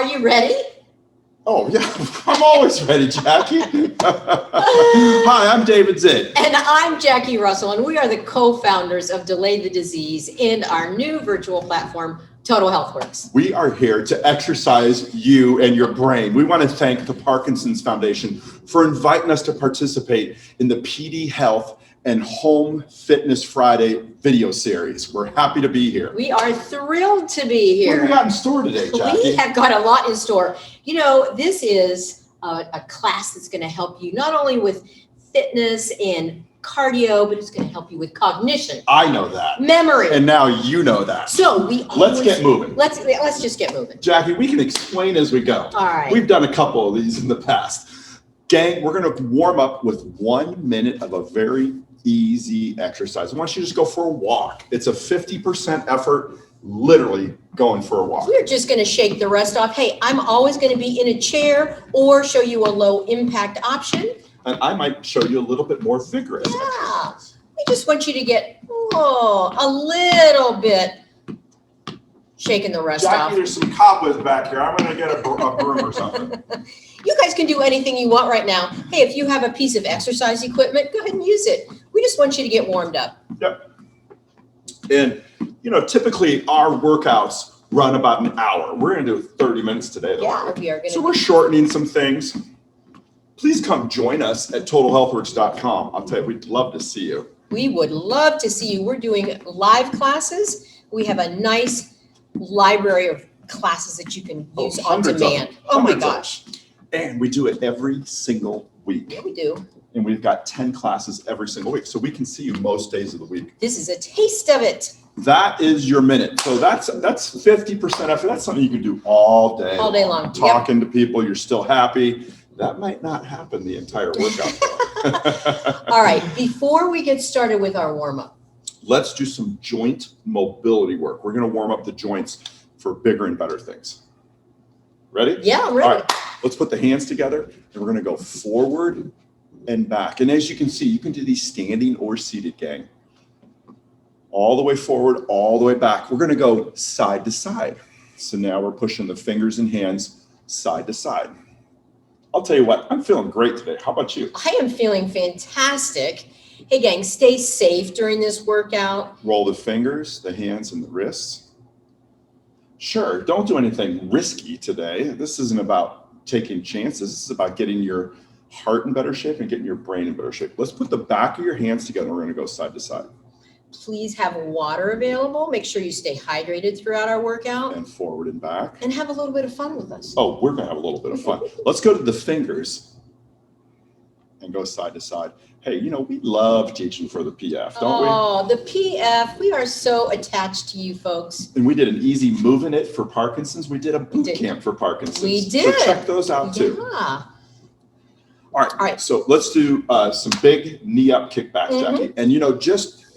Are you ready? Oh, yeah. I'm always ready, Jackie. Hi, I'm David Zitt. And I'm Jackie Russell, and we are the co-founders of Delay the Disease in our new virtual platform, Total HealthWorks. We are here to exercise you and your brain. We want to thank the Parkinson's Foundation for inviting us to participate in the PD Health and Home Fitness Friday video series. We're happy to be here. We are thrilled to be here. What do we got in store today, Jackie? We have got a lot in store. You know, this is a class that's going to help you not only with fitness and cardio, but it's going to help you with cognition. I know that. Memory. And now you know that. So let's get moving. Let's just get moving. Jackie, we can explain as we go. All right. We've done a couple of these in the past. Gang, we're going to warm up with 1 minute of a very easy exercise. I want you to just go for a walk. It's a 50% effort, literally going for a walk. We're just going to shake the rest off. Hey, I'm always going to be in a chair or show you a low impact option. And I might show you a little bit more vigorous exercise. We just want you to get a little bit shaking the rest off. Jackie, there's some cobwebs back here. I'm going to get a broom or something. You guys can do anything you want right now. Hey, if you have a piece of exercise equipment, go ahead and use it. We just want you to get warmed up. Yep. And, you know, typically our workouts run about an hour. We're going to do 30 minutes today. Yeah, we are going to. So we're shortening some things. Please come join us at TotalHealthWorks.com. I'll tell you, we'd love to see you. We would love to see you. We're doing live classes. We have a nice library of classes that you can use on demand. Oh my gosh. And we do it every single week. Yeah, we do. And we've got 10 classes every single week. So we can see you most days of the week. This is a taste of it. That is your minute. So that's 50% effort. That's something you can do all day. All day long. Talking to people, you're still happy. That might not happen the entire workout. All right. Before we get started with our warm-up, let's do some joint mobility work. We're going to warm up the joints for bigger and better things. Ready? Yeah, I'm ready. All right. Let's put the hands together and we're going to go forward and back. And as you can see, you can do these standing or seated, gang. All the way forward, all the way back. We're going to go side to side. So now we're pushing the fingers and hands side to side. I'll tell you what, I'm feeling great today. How about you? I am feeling fantastic. Hey, gang, stay safe during this workout. Roll the fingers, the hands, and the wrists. Sure, don't do anything risky today. This isn't about taking chances. This is about getting your heart in better shape and getting your brain in better shape. Let's put the back of your hands together. We're going to go side to side. Please have water available. Make sure you stay hydrated throughout our workout. And forward and back. And have a little bit of fun with us. Oh, we're going to have a little bit of fun. Let's go to the fingers and go side to side. Hey, you know, we love teaching for the PF, don't we? Oh, the PF. We are so attached to you folks. And we did an easy moving it for Parkinson's. We did a boot camp for Parkinson's. We did. So check those out too. Yeah. All right. So let's do some big knee up kickbacks, Jackie. And, you know,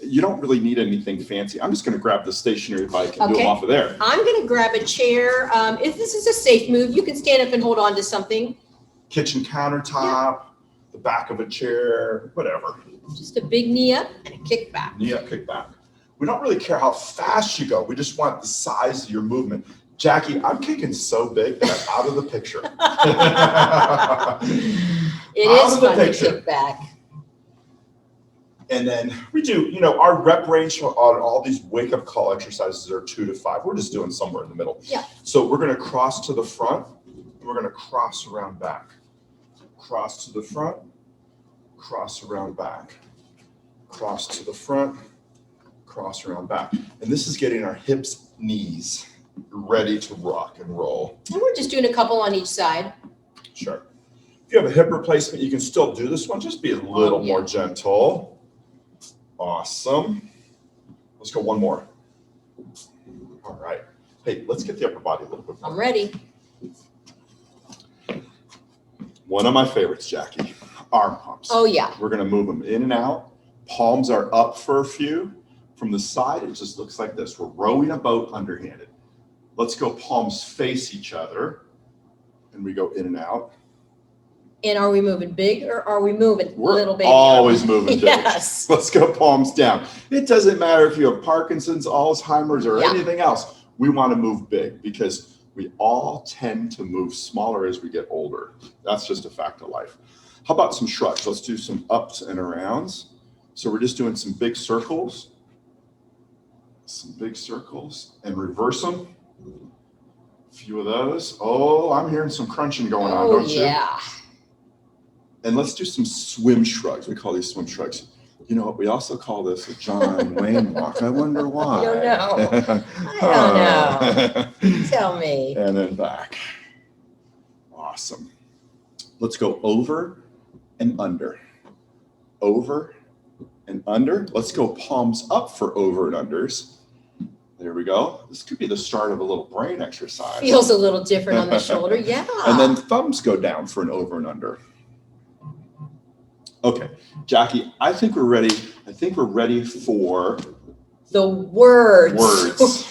you don't really need anything fancy. I'm just going to grab the stationary bike and do them off of there. I'm going to grab a chair. If this is a safe move, you can stand up and hold on to something. Kitchen countertop, the back of a chair, whatever. Just a big knee up and a kickback. Knee up kickback. We don't really care how fast you go. We just want the size of your movement. Jackie, I'm kicking so big that I'm out of the picture. It is fun to kick back. And then we do, you know, our rep range on all these wake-up call exercises are 2 to 5. We're just doing somewhere in the middle. Yeah. So we're going to cross to the front, and we're going to cross around back. Cross to the front, cross around back. Cross to the front, cross around back. And this is getting our hips, knees ready to rock and roll. And we're just doing a couple on each side. Sure. If you have a hip replacement, you can still do this one. Just be a little more gentle. Awesome. Let's go one more. All right. Hey, let's get the upper body a little bit more. I'm ready. One of my favorites, Jackie, arm pumps. Oh, yeah. We're going to move them in and out. Palms are up for a few. From the side, it just looks like this. We're rowing a boat underhanded. Let's go palms face each other. And we go in and out. And are we moving big or are we moving little baby? Always moving big. Yes. Let's go palms down. It doesn't matter if you have Parkinson's, Alzheimer's, or anything else. We want to move big because We all tend to move smaller as we get older. That's just a fact of life. How about some shrugs? Let's do some ups and arounds. So we're just doing some big circles. Some big circles and reverse them. A few of those. Oh, I'm hearing some crunching going on, don't you? Yeah. And let's do some swim shrugs. We call these swim shrugs. You know what? We also call this a John Wayne walk. I wonder why. I don't know. I don't know. Tell me. And then back. Awesome. Let's go over and under. Over and under. Let's go palms up for over and unders. There we go. This could be the start of a little brain exercise. Feels a little different on the shoulder. Yeah. And then thumbs go down for an over and under. Okay, Jackie, I think we're ready. I think we're ready for the words. Words.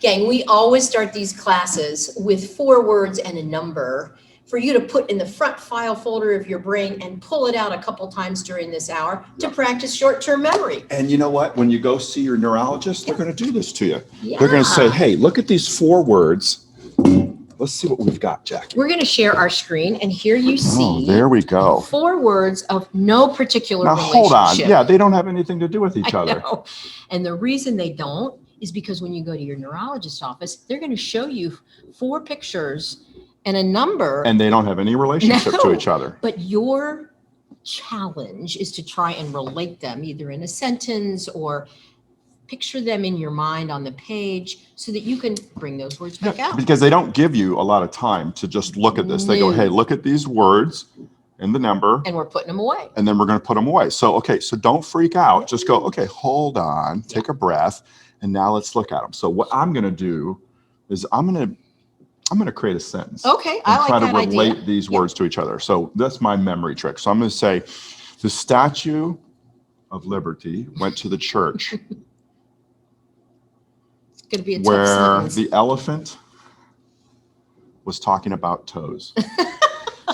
Gang, we always start these classes with 4 words and a number for you to put in the front file folder of your brain and pull it out a couple times during this hour to practice short-term memory. And you know what? When you go see your neurologist, they're going to do this to you. Yeah. They're going to say, hey, look at these 4 words. Let's see what we've got, Jackie. We're going to share our screen, and here you see Oh, there we go. 4 words of no particular Now, relationship. hold on. Yeah, they don't have anything to do with each I other. know. And the reason they don't is because when you go to your neurologist's office, they're going to show you 4 pictures and a number. And they don't have any relationship to each other. But your challenge is to try and relate them either in a sentence or picture them in your mind on the page so that you can bring those words back out. Because they don't give you a lot of time to just look at this. They go, hey, look at these words and the number. And we're putting them away. And then we're going to put them away. So, okay, so don't freak out. Just go, okay, hold on, take a breath, and now let's look at them. So what I'm going to do is I'm going to create a sentence. Okay, I like that idea. Try to relate these words to each other. So that's my memory trick. So I'm going to say, the Statue of Liberty went to the church It's going to be a tough where sentence. the elephant was talking about toes.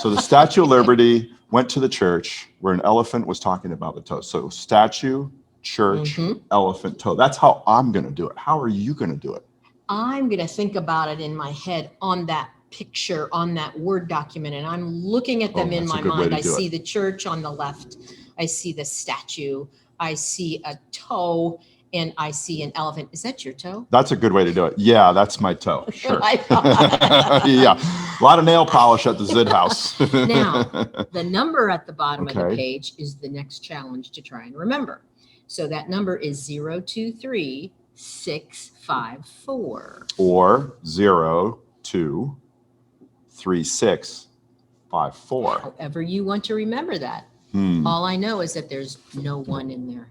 So the Statue of Liberty went to the church where an elephant was talking about the toes. So statue, church, elephant, toe. That's how I'm going to do it. How are you going to do it? I'm going to think about it in my head on that picture, on that Word document, and I'm looking at them in my mind. I see the church on the left. I see the statue. I see a toe, and I see an elephant. Is that your toe? That's a good way to do it. Yeah, that's my toe. Sure. I thought. Yeah, a lot of nail polish at the Zid house. Now, the number at the bottom of the page is the next challenge to try and remember. So that number is 023654. Or 023654. However you want to remember that. All I know is that there's no 1 in there.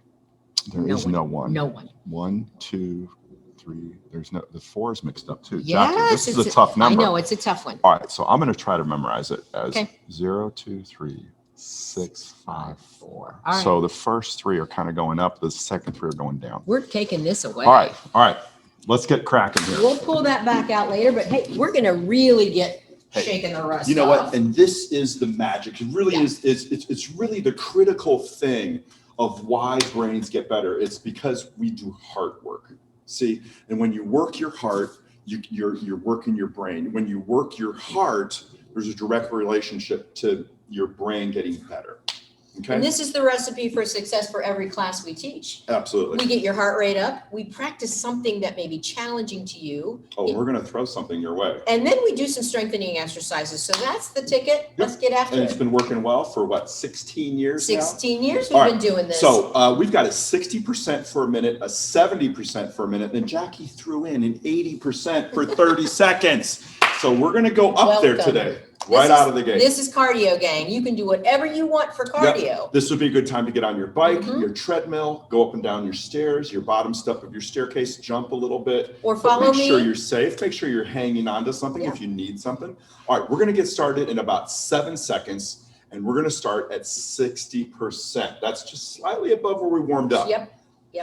There is no one. No 1. 1, 2, 3. There's no. The 4 is mixed up too. Yes, Jackie, this is a tough number. I know it's a tough one. All right, so I'm going to try to memorize it as 023654. All right. So the first 3 are kind of going up. The second 3 are going down. We're taking this away. All right. Let's get cracking here. We'll pull that back out later, but hey, we're going to really get shaking the rust. You know off. what? And this is the magic. It really is. It's really the critical thing of why brains get better. It's because we do heart work. See, and when you work your heart, you're working your brain. When you work your heart, there's a direct relationship to your brain getting better. Okay. And this is the recipe for success for every class we teach. Absolutely. We get your heart rate up. We practice something that may be challenging to you. Oh, we're going to throw something your way. And then we do some strengthening exercises. So that's the ticket. Let's get after And it. it's been working well for what, 16 years now? 16 years we've been doing this. So we've got a 60% for a minute, a 70% for a minute. Then Jackie threw in an 80% for 30 seconds. So we're going to go up there today. Right out of the gate. This is cardio, gang. You can do whatever you want for cardio. Yep. This would be a good time to get on your bike, your treadmill, go up and down your stairs, your bottom step of your staircase, jump a little bit. Or follow me. Make sure you're safe. Make sure you're hanging on to something if you need something. All right, we're going to get started in about 7 seconds, and we're going to start at 60%. That's just slightly above where we warmed up. Yep.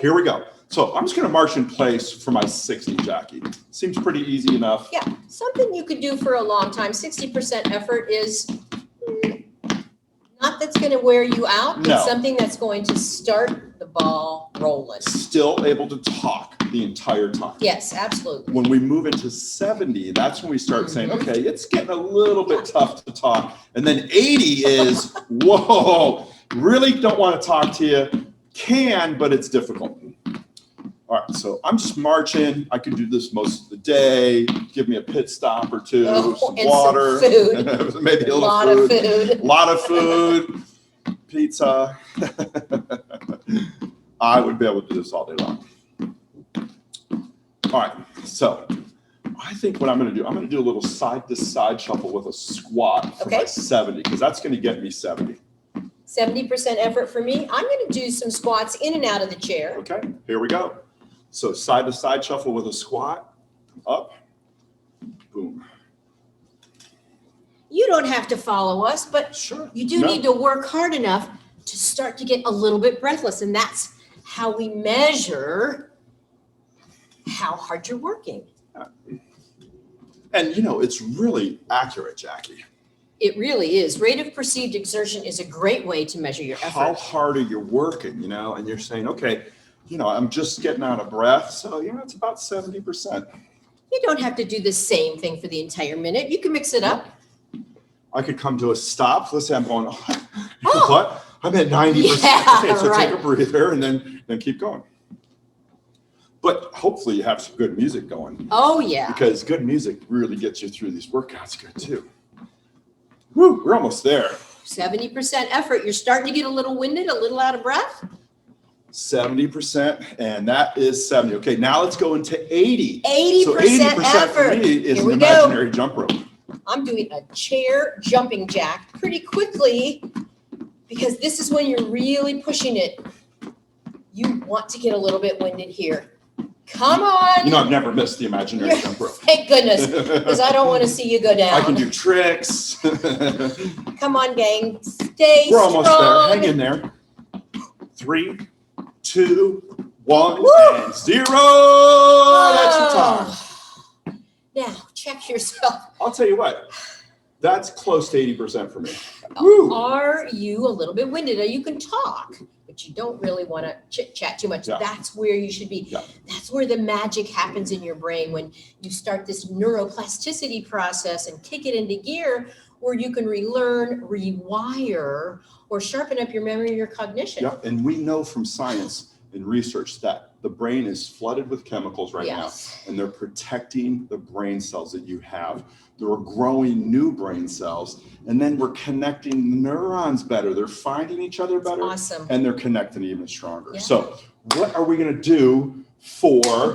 Here we go. So I'm just going to march in place for my 60, Jackie. Seems pretty easy enough. Yeah, something you could do for a long time. 60% effort is not that's going to wear you out. No. It's something that's going to start the ball rolling. Still able to talk. the entire time. Yes, absolutely. When we move into 70, that's when we start saying, okay, it's getting a little bit tough to talk. And then 80 is, whoa, really don't want to talk to you. Can, but it's difficult. All right, so I'm just marching. I could do this most of the day. Give me a pit stop or two, some water, some food. maybe a lot of food. A lot of food, pizza. I would be able to do this all day long. All right, so I think what I'm going to do, I'm going to do a little side-to-side shuffle with a squat for my 70, because that's going to get me 70. 70% effort for me. I'm going to do some squats in and out of the chair. Okay, here we go. So side-to-side shuffle with a squat, up, boom. You don't have to follow us, but Sure. you do need to work hard enough to start to get a little bit breathless. And that's how we measure how hard you're working. And, it's really accurate, Jackie. It really is. Rate of perceived exertion is a great way to measure your effort. How hard are you working, and you're saying, okay, I'm just getting out of breath. So, it's about 70%. You don't have to do the same thing for the entire minute. You can mix it up. I could come to a stop. Let's say I'm going, what? I'm at 90%. Yeah, okay, so right. take a breather and then keep going. But hopefully you have some good music going. Oh, yeah. Because good music really gets you through these workouts good too. Woo, we're almost there. 70% effort. You're starting to get a little winded, a little out of breath. 70%, and that is 70. Okay, now let's go into 80. 80% so 80% effort. for me is Here an we imaginary jump rope. I'm doing a chair jumping jack pretty quickly because this is when you're really pushing it. You want to get a little bit winded here. Come on. I've never missed the imaginary jump rope. Thank goodness, because I don't want to see you go down. I can do tricks. Come on, gang. Stay We're almost strong. there. Hang in there. 3, 2, 1, Woo! and 0. That's your time. Now, check yourself. I'll tell you what. That's close to 80% for me. Are you a little bit winded? Now, you can talk, but you don't really want to chit-chat too much. Yeah. That's where you should be. Yeah. That's where the magic happens in your brain when you start this neuroplasticity process and kick it into gear where you can relearn, rewire, or sharpen up your memory or your cognition. Yeah, and we know from science and research that the brain is flooded with chemicals right now, and they're protecting the brain cells that you have. They're growing new brain cells, and then we're connecting neurons better. They're finding each other better, Awesome. And they're connecting even stronger. Yeah. So what are we going to do for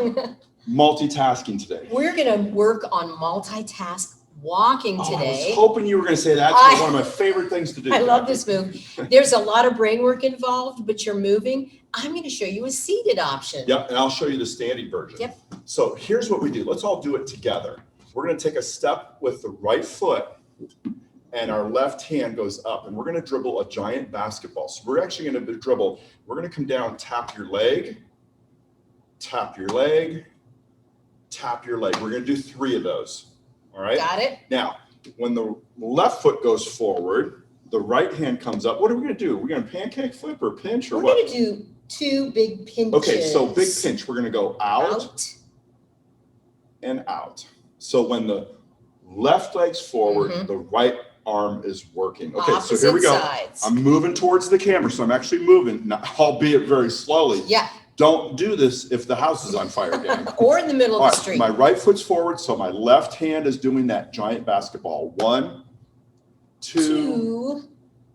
multitasking today? We're going to work on multitask walking today. I was hoping you were going to say that's one of my favorite things to do. I love this move. There's a lot of brain work involved, but you're moving. I'm going to show you a seated option. Yep, and I'll show you the standing version. Yep. So here's what we do. Let's all do it together. We're going to take a step with the right foot, and our left hand goes up, and we're going to dribble a giant basketball. So we're actually going to dribble. We're going to come down, tap your leg, tap your leg, tap your leg. We're going to do 3 of those. All right. Got it. Now, when the left foot goes forward, the right hand comes up. What are we going to do? We're going to pancake flip or pinch or We're what? going to do 2 big pinches. Okay, so big pinch. We're going to go out and out. So when the left leg's forward, the right arm is working. Okay, Opposite so here we go. Sides. I'm moving towards the camera, so I'm actually moving, albeit very slowly. Yeah. Don't do this if the house is on fire again. Or in the middle of the street. My right foot's forward, so my left hand is doing that giant basketball. 1, 2,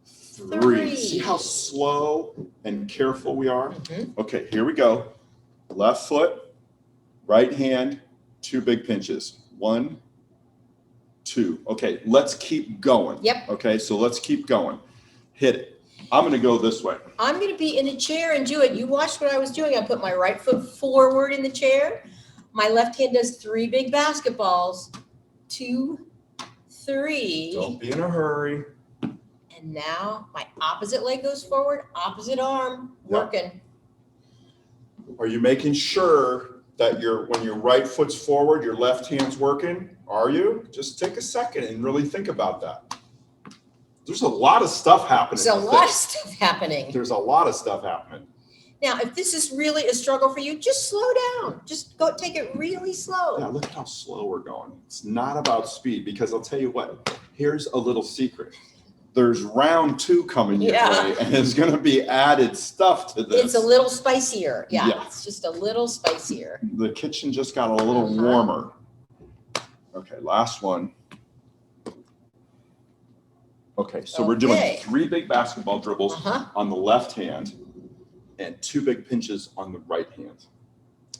3. See how slow and careful we are? Okay, here we go. Left foot, right hand, 2 big pinches. 1, 2. Okay, let's keep going. Yep. Okay, so let's keep going. Hit it. I'm going to go this way. I'm going to be in a chair and do it. You watched what I was doing. I put my right foot forward in the chair. My left hand does 3 big basketballs. 2, 3. Don't be in a hurry. And now my opposite leg goes forward, opposite arm working. Are you making sure that when your right foot's forward, your left hand's working? Are you? Just take a second and really think about that. There's a lot of stuff happening. There's a lot of stuff happening. There's a lot of stuff happening. Now, if this is really a struggle for you, just slow down. Just go take it really slow. Yeah, look at how slow we're going. It's not about speed, because I'll tell you what, here's a little secret. There's round 2 coming your way, and there's going to be added stuff to this. It's a little spicier. Yeah, Yeah. It's just a little spicier. The kitchen just got a little warmer. Okay, last one. Okay, so we're doing 3 big basketball dribbles on the left hand and 2 big pinches on the right hand.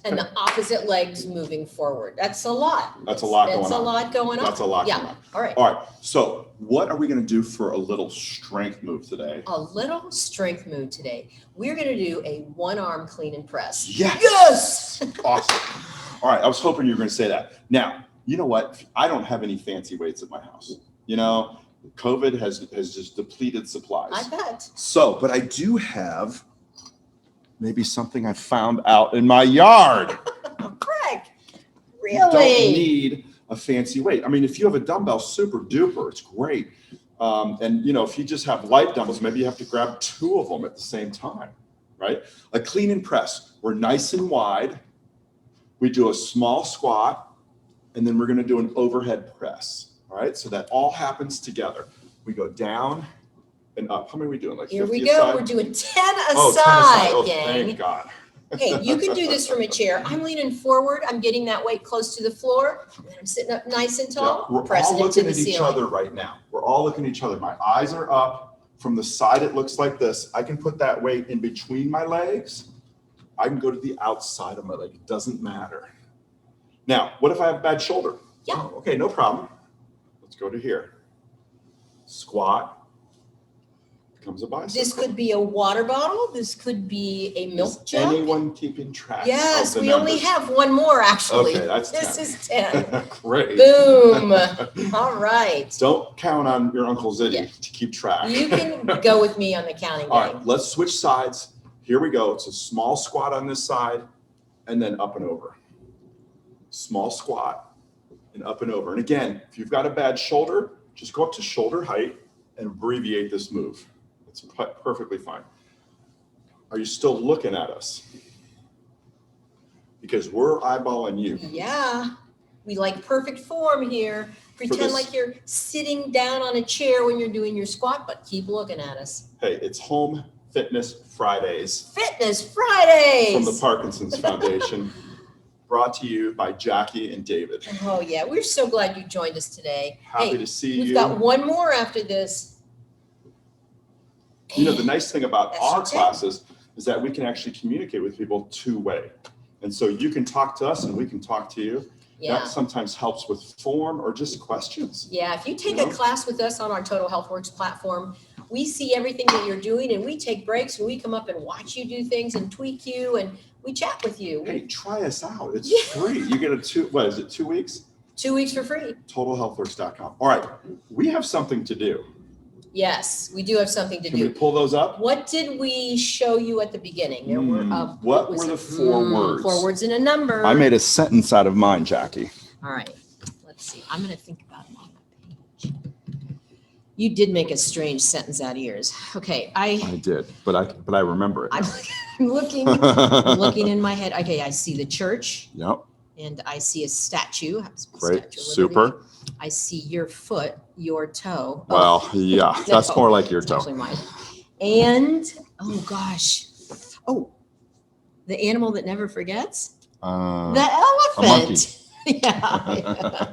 And the opposite legs moving forward. That's a lot. That's a lot going on. That's a lot going on. That's a lot going on. All right. All right, so what are we going to do for a little strength move today? A little strength move today. We're going to do a 1-arm clean and press. Yes. Yes. Awesome. All right, I was hoping you were going to say that. Now, you know what? I don't have any fancy weights at my house. You know, COVID has just depleted supplies. I bet. So, but I do have maybe something I found out in my yard. Greg, really? You don't need a fancy weight. I mean, if you have a dumbbell, super duper, it's great. And you know, if you just have light dumbbells, maybe you have to grab 2 of them at the same time, right? A clean and press. We're nice and wide. We do a small squat, and then we're going to do an overhead press. All right, so that all happens together. We go down and up. How many are we doing? Like here 50 we go. aside? We're doing 10 aside, 10 aside. Oh, gang. thank God. Hey, you can do this from a chair. I'm leaning forward. I'm getting that weight close to the floor. And I'm sitting up nice and tall. Yeah, we're pressing all it to looking the at each ceiling. other right now. We're all looking at each other. My eyes are up. From the side, it looks like this. I can put that weight in between my legs. I can go to the outside of my leg. It doesn't matter. Now, what if I have a bad shoulder? Yeah. Oh, okay, no problem. Let's go to here. Squat. Becomes a bicep. This could be a water bottle. This could be a milk jug. Anyone keeping track? Yes, of the we only numbers? have one more actually. Okay, that's 10. This is 10. Great. Boom. All right. Don't count on your Uncle Ziggy Yeah. to keep track. You can go with me on the counting All game. right, let's switch sides. Here we go. It's a small squat on this side and then up and over. Small squat and up and over. And again, if you've got a bad shoulder, just go up to shoulder height and abbreviate this move. It's perfectly fine. Are you still looking at us? Because we're eyeballing you. Yeah. We like perfect form here. Pretend this- like you're sitting down on a chair when you're doing your squat, but keep looking at us. Hey, it's Home Fitness Fridays Fitness Fridays. from the Parkinson's Foundation, brought to you by Jackie and David. Oh yeah, we're so glad you joined us today. Happy to see We've you. got one more after this. You know, the nice thing about That's our okay. classes is that we can actually communicate with people 2-way. And so you can talk to us and we can talk to you. Yeah. That sometimes helps with form or just questions. Yeah, if you take You a know? class with us on our Total HealthWorks platform, we see everything that you're doing and we take breaks and we come up and watch you do things and tweak you and we chat with you. Hey, try us out. It's Yeah. free. You get a 2 weeks? 2 weeks for free. TotalHealthWorks.com. All right, we have something to do. Yes, we do have something to Can we do. pull those up? What did we show you at the beginning? There were What was were the it? 4 words? 4 words in a number. I made a sentence out of mine, Jackie. All right, let's see. I'm going to think about it on my page. You did make a strange sentence out of yours. Okay, I did, but I remember it. I'm looking in my head. Okay, I see the church Yep. and I see a statue. Great. Statue of Liberty. Super. I see your foot, your toe. Well, yeah, that's no, more like your it's toe. actually mine. And oh gosh, the animal that never forgets. The monkey. elephant. Yeah.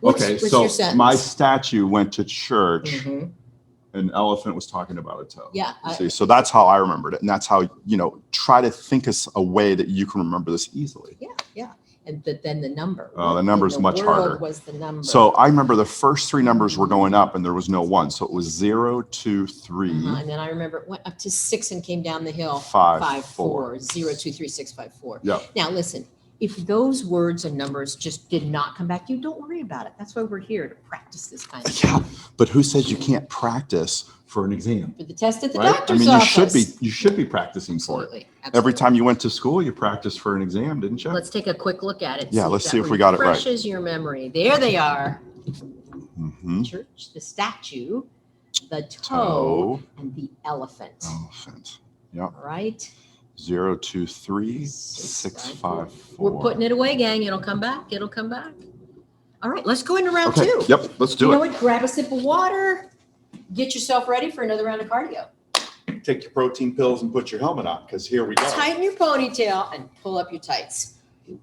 What's Okay, your so sentence? my statue went to church. Mhm. An elephant was talking about a toe. Yeah. See, so that's how I remembered it, and that's how try to think of a way that you can remember this easily. Yeah. But then the number. Oh, the number's much world harder. Was the number. So I remember the first 3 numbers were going up, and there was no 1, so it was 0, 2, 3. And then I remember it went up to 6 and came down the hill. 5, 4. 0, 2, 3, 6, 5, 4. Yeah. Now listen, if those words and numbers just did not come back, you don't worry about it. That's why we're here to practice this kind of Yeah, but who says you can't practice for an exam? for the test at the Right? I doctor's mean, office. you should be practicing for it. Absolutely. Every time you went to school, you practiced for an exam, didn't you? Let's take a quick look at it. Yeah, let's see if we got it right. Refreshes your memory. There they are. Mhm. Church, the statue, the toe, Toe. and the elephant. Elephant. All right. 023-654. We're putting it away, gang. It'll come back. It'll come back. All right, let's go into round two. Yep, let's do it. You know what? Grab a sip of water. Get yourself ready for another round of cardio. Take your protein pills and put your helmet on, because here we go. Tighten your ponytail and pull up your tights.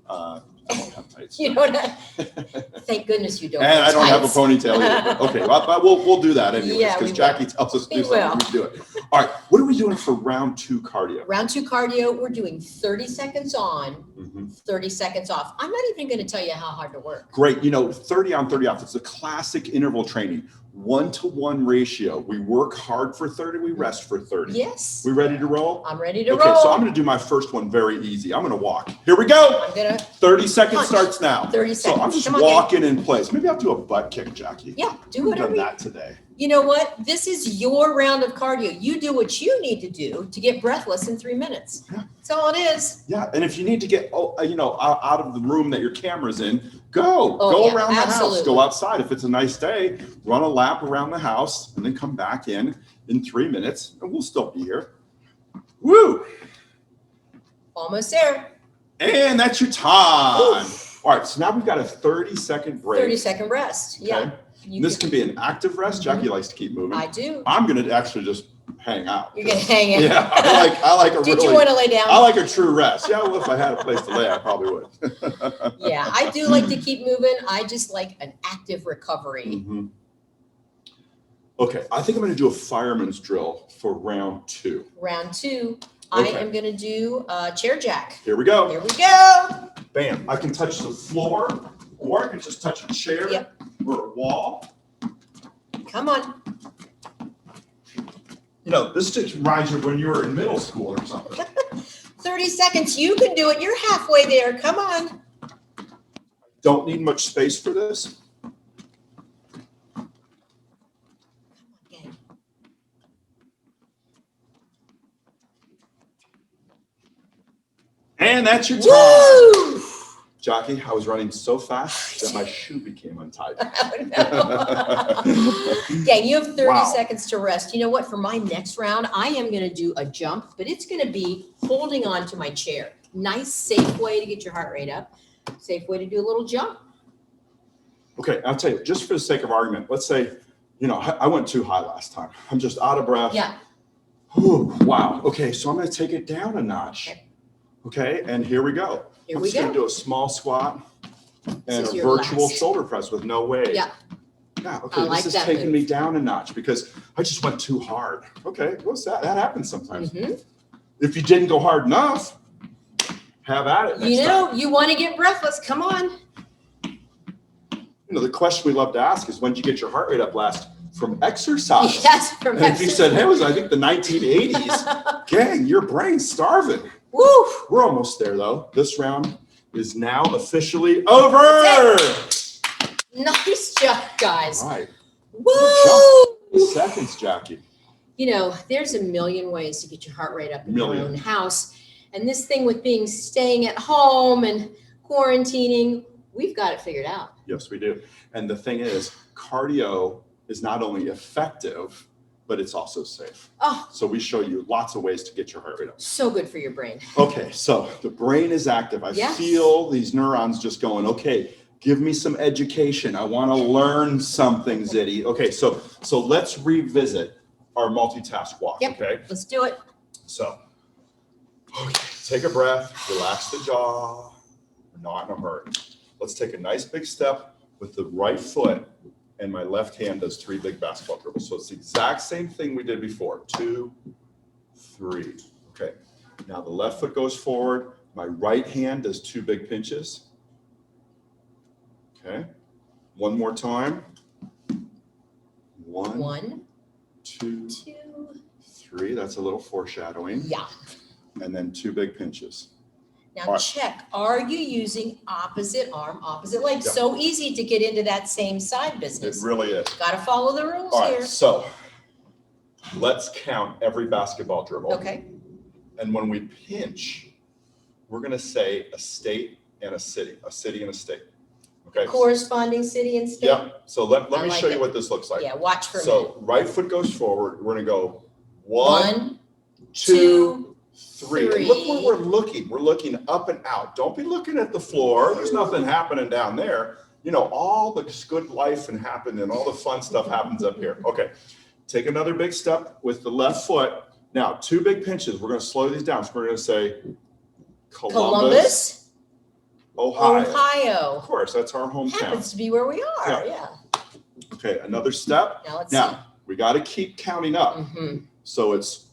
I don't have tights. You know what? Thank goodness you don't. And I don't have a tights. ponytail either. Okay, well, we'll do that anyways, Yeah, because we Jackie will. tells us to We do something. will. We do it. All right, what are we doing for round two cardio? Round two cardio, we're doing 30 seconds on, 30 seconds off. I'm not even going to tell you how hard to work. Great. 30 on, 30 off. It's a classic interval training. 1-to-1 ratio. We work hard for 30, we rest for 30. Yes. We ready to roll? I'm ready to roll. Okay, so I'm going to do my first one very easy. I'm going to walk. Here we go. I'm going to 30 seconds punch. starts now. 30 seconds. So I'm just Come on, walking in place. Maybe I'll do a butt kick, Jackie. Yeah, do We've whatever done you that today. You know what? This is your round of cardio. You do what you need to do to get breathless in 3 minutes. Yeah. That's all it is. Yeah, and if you need to get out of the room that your camera's in, go Yeah, around the house, absolutely. go outside. If it's a nice day, run a lap around the house, and then come back in 3 minutes, and we'll still be here. Woo! Almost there. And that's your time. Oof. All right, so now we've got a 30-second break. 30-second rest. Yeah. Okay. This can be an active rest. Jackie likes to keep moving. I do. I'm going to actually just hang out. You're going to hang in. Yeah, I like a Did you want to lay down? I like a true rest. Yeah, well, if I had a place to lay, I probably would. Yeah, I do like to keep moving. I just like an active recovery. Okay, I think I'm going to do a fireman's drill for round two. Round two, Okay. I am going to do chair jack. Here we go. Here we go. Bam. I can touch the floor, or I can just touch a chair or a wall. Come on. This just reminds you of when you were in middle school or something. 30 seconds. You can do it. You're halfway there. Come on. Don't need much space for this. Okay. And that's your time. Woo! Jackie, I was running so fast that my shoe became untied. Oh, no. Gang, you have 30 Wow. seconds to rest. You know what? For my next round, I am going to do a jump, but it's going to be holding on to my chair. Nice, safe way to get your heart rate up. Safe way to do a little jump. Okay, I'll tell you, just for the sake of argument, let's say, I went too high last time. I'm just out of breath. Yeah. Whew, wow. Okay, so I'm going to take it down a notch. Okay, and here we go. I'm just going to do a small squat and a virtual shoulder press with no weight. Yeah. Yeah, okay, like this is that taking move. me down a notch because I just went too hard. Okay, what's that? That happens sometimes. If you didn't go hard enough, have at it next time. You want to get breathless. Come on. The question we love to ask is, when did you get your heart rate up last from exercise? Yes, from And if you said, hey, it was, I think, the 1980s, gang, your brain's starving. Woo! We're almost there, though. This round is now officially over. Nice job, guys. All right. Woo! Seconds, Jackie. There's a million ways to get your heart rate up in Million. your own house. And this thing with staying at home and quarantining, we've got it figured out. Yes, we do. And the thing is, cardio is not only effective, but it's also safe. Oh, So we show you lots of ways to get your heart rate up. so good for your brain. Okay, so the brain is active. I Yes. feel these neurons just going, okay, give me some education. I want to learn something, Zitty. Okay, so let's revisit our multitask walk, Yep. okay? Let's do it. So, okay, take a breath, relax the jaw. We're not in a hurry. Let's take a nice big step with the right foot, and my left hand does 3 big basketball dribbles. So it's the exact same thing we did before. 2, 3. Okay. Now the left foot goes forward. My right hand does 2 big pinches. Okay. One more time. 1, 2, 3. That's a little foreshadowing. Yeah. And then 2 big pinches. Now All right. check. Are you using opposite arm, opposite leg? Yeah. So easy to get into that same side It business. really is. Got to follow the rules All right, here. so let's count every basketball dribble. Okay. And when we pinch, we're going to say a state and a city and a state. Okay. Corresponding city and state. Yep. So let I me like show you it. what this looks like. Yeah, watch for a minute. So right foot goes forward. We're going to go 1, 1, 2, 3. And look where we're looking. We're looking up and out. Don't be looking at the floor. There's nothing happening down there. You know, all the good life and all the fun stuff happens up here. Okay, take another big step with the left foot. Now, 2 big pinches. We're going to slow these down. So we're going to say Columbus, Ohio. Of course, that's our hometown. Happens to be where we are, yeah. Okay, another step. Now let's see. We got to keep counting up. So it's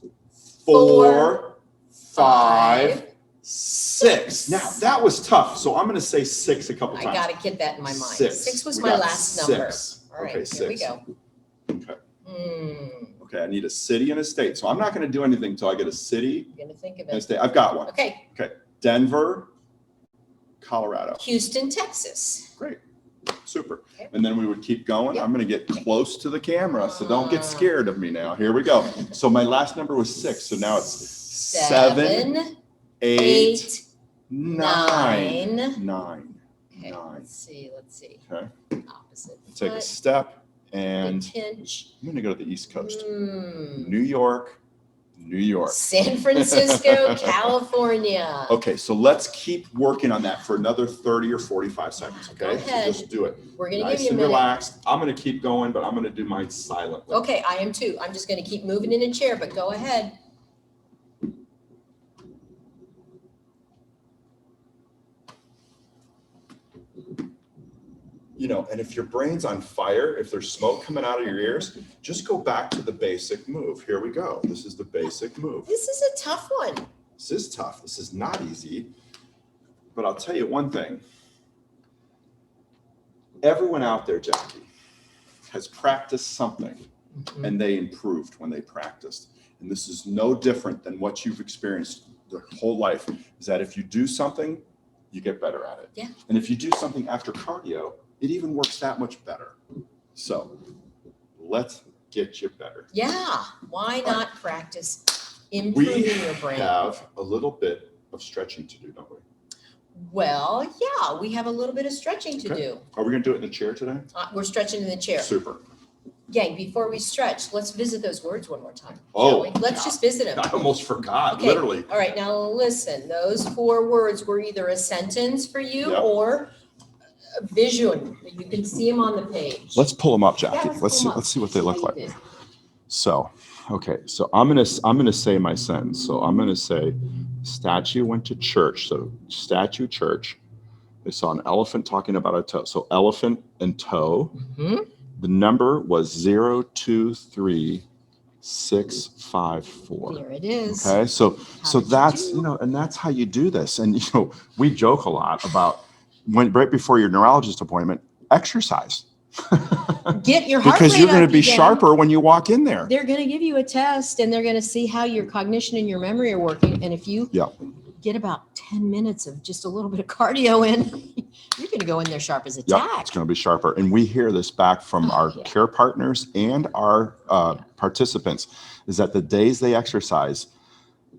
4, 5, 6. Now, that was tough. So I'm going to say 6 a couple times. I got to get that in my mind. 6. 6 was my last number. All right, okay, 6. Here we go. Okay. Okay, I need a city and a state. So I'm not going to do anything until I get a city I'm going to think of and a it. state. I've got one. Okay. Okay. Denver, Colorado. Houston, Texas. Great. Super. Okay. And then we would keep going. Yep. I'm going to get close to the camera, so don't get scared of me now. Here we go. So my last number was 6. So now it's 7, 8, 9. 9. Okay. 9. Let's see. Okay. Opposite. Take a foot. step and Big pinch. I'm going to go to the East Coast. New York. San Francisco, California. Okay, so let's keep working on that for another 30 or 45 seconds, okay? Go ahead. So just do it. We're going to Nice give you a and minute. relaxed. I'm going to keep going, but I'm going to do mine silently. Okay, I am too. I'm just going to keep moving in a chair, but go ahead. You know, and if your brain's on fire, if there's smoke coming out of your ears, just go back to the basic move. Here we go. This is the basic move. This is a tough one. This is tough. This is not easy. But I'll tell you one thing. Everyone out there, Jackie, has practiced something and they improved when they practiced. And this is no different than what you've experienced their whole life, is that if you do something, you get better at it. Yeah. And if you do something after cardio, it even works that much better. So let's get you better. Yeah. Why not practice improving your brain? We have a little bit of stretching to do, don't we? Well, yeah, we have a little bit of stretching to do. Are we going to do it in the chair today? We're stretching in the chair. Super. Gang, before we stretch, let's visit those words one more time. Oh, shall we? Let's just visit them. I almost forgot, Okay. literally. All right, now listen, those 4 words were either a sentence for you or a vision. You can see them on the page. Let's pull them up, Jackie. Yeah, let's pull 'em up. Let's see what they look How like. you did. So, okay, so I'm gonna say my sentence. So I'm gonna say, statue went to church. So statue, church. They saw an elephant talking about a toe. So elephant and toe. The number was 023654. There it is. Okay, so did you that's do? and that's how you do this. And we joke a lot about when right before your neurologist appointment, exercise. Get your heart Because rate you're going to up be again. sharper when you walk in there. They're going to give you a test and they're going to see how your cognition and your memory are working. And if you get about 10 minutes of just a little bit of cardio in, you're going to go in there sharp as a tack. It's going to be sharper. And we hear this back from our care partners and our participants, is that the days they exercise,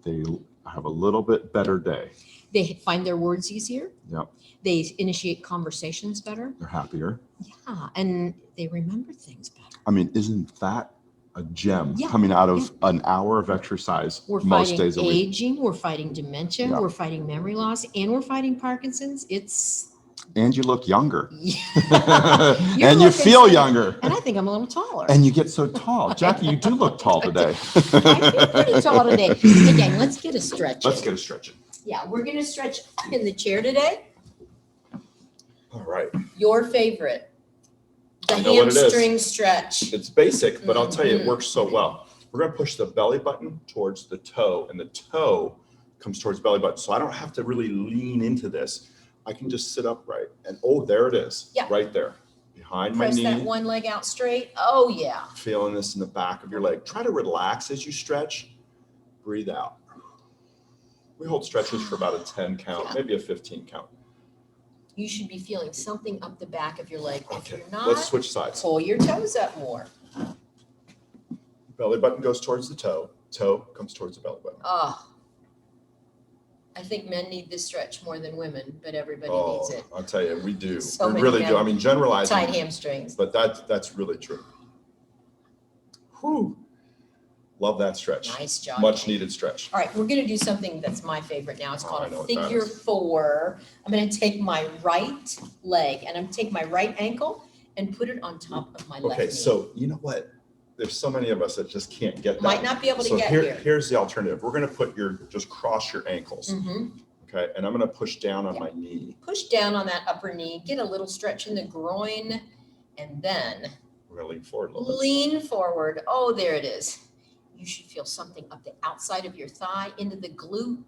they have a little bit better day. They find their words easier. Yep. They initiate conversations better. They're happier. Yeah, and they remember things better. I mean, isn't that a gem Yeah, coming out of an hour of exercise We're most fighting days a week? aging, we're fighting dementia, Yeah. we're fighting memory loss, and we're fighting Parkinson's. And you look younger. You're And you looking feel so- younger. And I think I'm a little taller. And you get so tall. Jackie, you do look tall today. I feel pretty tall today. Again, let's get a stretch. Let's in. get a stretching. Yeah, we're gonna stretch in the chair today. All right. Your favorite, the I know what it is. hamstring stretch. It's basic, but I'll tell you, it works so well. We're going to push the belly button towards the toe, and the toe comes towards the belly button. So I don't have to really lean into this. I can just sit upright. And there it is. Yeah. Right there. Behind Press my knee. that one leg out straight. Oh yeah. Feeling this in the back of your leg. Try to relax as you stretch. Breathe out. We hold stretches for about a 10 count, maybe a 15 count. You should be feeling something up the back of your leg. If Okay, you're not, let's switch sides. pull your toes up more. Belly button goes towards the toe. Toe comes towards the belly button. Oh, I think men need this stretch more than women, but everybody needs it. I'll tell you, we do. So We many really men do. I mean, generalizing. Tight hamstrings. But that's really true. Whew. Love that stretch. Nice job. Much needed stretch. All right, we're going to do something that's my favorite now. It's called I a figure 4. I'm going to take my right leg and I'm going to take my right ankle and put it on top of my left knee. Okay, so you know what? There's so many of us that just can't get that. Might not be able to get here. Here's the alternative. We're going to just cross your ankles. Mm-hmm. Okay, and I'm going to push down on my knee. Push down on that upper knee, get a little stretch in the groin, and then we're going to lean forward a little bit. Lean forward. Oh, there it is. You should feel something up the outside of your thigh into the glute.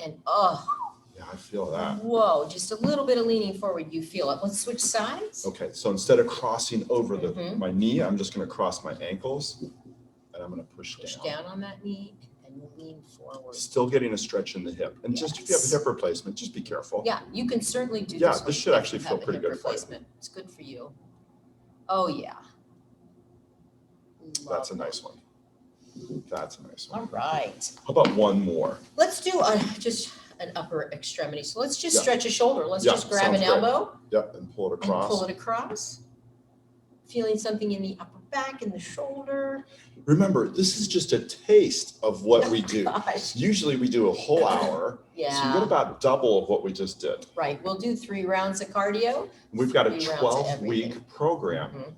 And yeah, I feel that. Whoa, just a little bit of leaning forward. You feel it. Let's switch sides. Okay, so instead of crossing over my knee, I'm just going to cross my ankles and I'm going to push down on that knee. And lean forward. Still getting a stretch in the hip. And just if you have a hip replacement, just be careful. Yeah, you can certainly do this. Yeah, this should actually feel pretty good for you. It's good for you. Oh, yeah. That's a nice one. That's a nice one. All right. How about one more? Let's do just an upper extremity. So let's just stretch a shoulder. Let's just grab an elbow. Yep, and pull it across. And pull it across. Feeling something in the upper back and the shoulder. Remember, this is just a taste of what we do. Gosh. Usually we do a whole hour. Yeah. So you get about double of what we just did. Right. We'll do 3 rounds of cardio. We've got a 12-week program. Mm-hmm.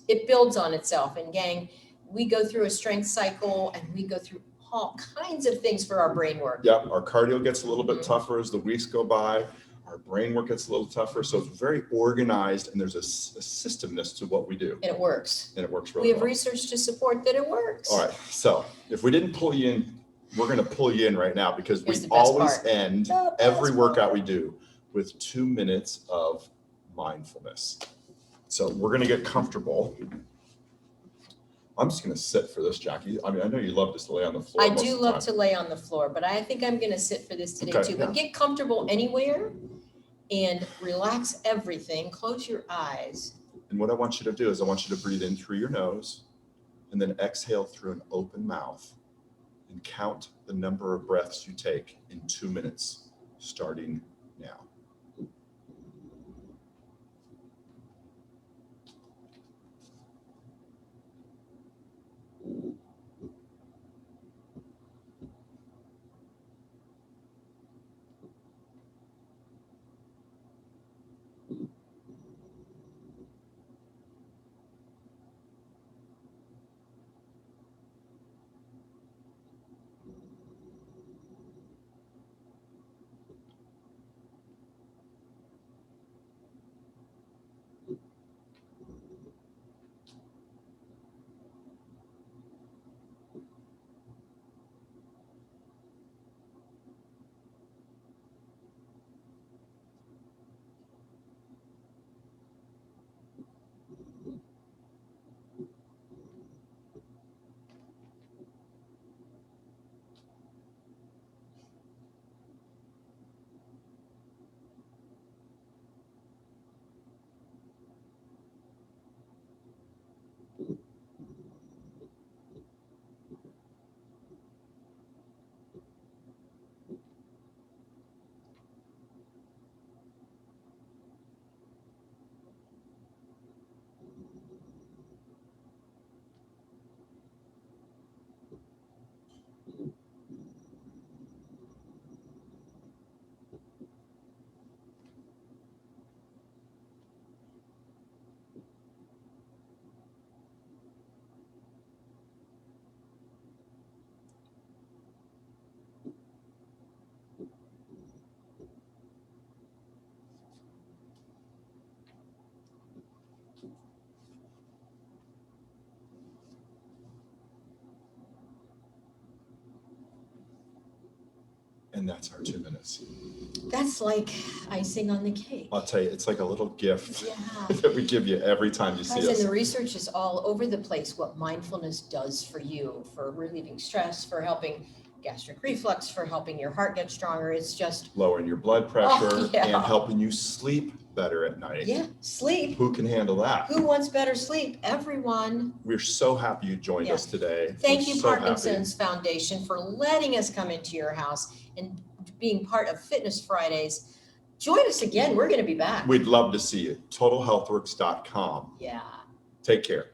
It builds on itself. And gang, we go through a strength cycle and we go through all kinds of things for our brain work. Yep. Our cardio gets a little bit tougher as the weeks go by. Our brain work gets a little tougher. So it's very organized and there's a systemness to what we do. And it works. And it works really well. We have research to support that it works. All right. So if we didn't pull you in, we're going to pull you in right now because we always end every workout we do with 2 minutes of mindfulness. So we're going to get comfortable. I'm just going to sit for this, Jackie. I mean, I know you love to lay on the floor. I do love to lay on the floor, but I think I'm going to sit for this today too. But get comfortable anywhere and relax everything. Close your eyes. And what I want you to do is I want you to breathe in through your nose and then exhale through an open mouth and count the number of breaths you take in 2 minutes, starting now. And that's our 2 minutes. That's like icing on the cake. I'll tell you, it's like a little gift that we give you every time you see us. And the research is all over the place what mindfulness does for you, for relieving stress, for helping gastric reflux, for helping your heart get stronger. It's just lowering your blood pressure and helping you sleep better at night. Yeah, sleep. Who can handle that? Who wants better sleep? Everyone. We're so happy you joined us today. Thank you, Parkinson's Foundation, for letting us come into your house and being part of Fitness Fridays. Join us again. We're going to be back. We'd love to see you. TotalHealthWorks.com. Yeah. Take care.